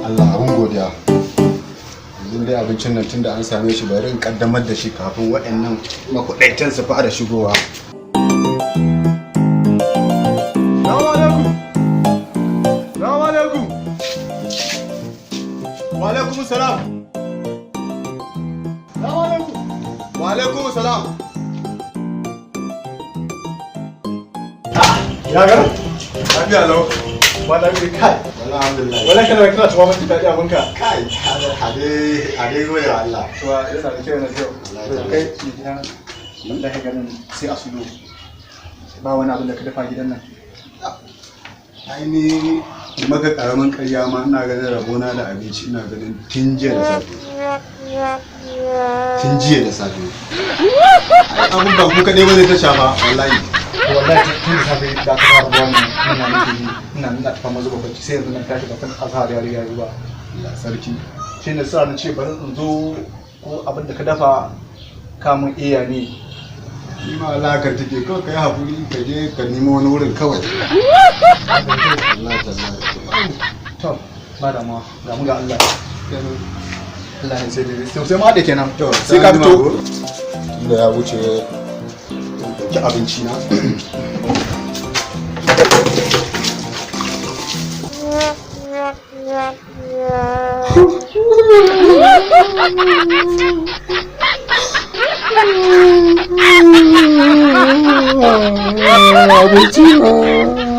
Allah abun godiya. Yanzu dai abincin nan tunda an same shi bari in kaddamar da shi kafin waɗannan makudaitan su fara shigowa. Salamu alaikum. Wa alaikum salam. Salamu alaikum. Wa alaikum salam. Ya ga? Lafiya lau. Wala bi kai. Alhamdulillah. Wala kana kira tuwa mun daɗi abun ka. Kai, ade gode wa Allah. Tuwa yana da kyau na kyau. Kai gidan wanda ka ganin sai a sulo. Ba wani abin da ka dafa gidan nan. Ai ni maka karamin karya ma ina ganin rabona da abinci ina ganin tun jiya da safe. Tun jiya da safe. Ai abun ba ku kaɗai ba zai ta shafa wallahi. Wallahi tun da safe da ka fara wannan ina nake yi ina nuna tafa mazu babbaci sai yanzu nan tashi da kan azhar ya riga ruwa. Allah sarki. Shi ne sa na ce bari in zo ko abin da ka dafa kamun iya ne. Ni ma Allah ka take kawai kai hakuri ka je ka nemo wani wurin kawai. Allah To ba da ma ga mu ga Allah. Allah ya sai dai sai mu haɗe kenan. Sai ka fito. Tunda ya wuce ki abinci na. Abinci na.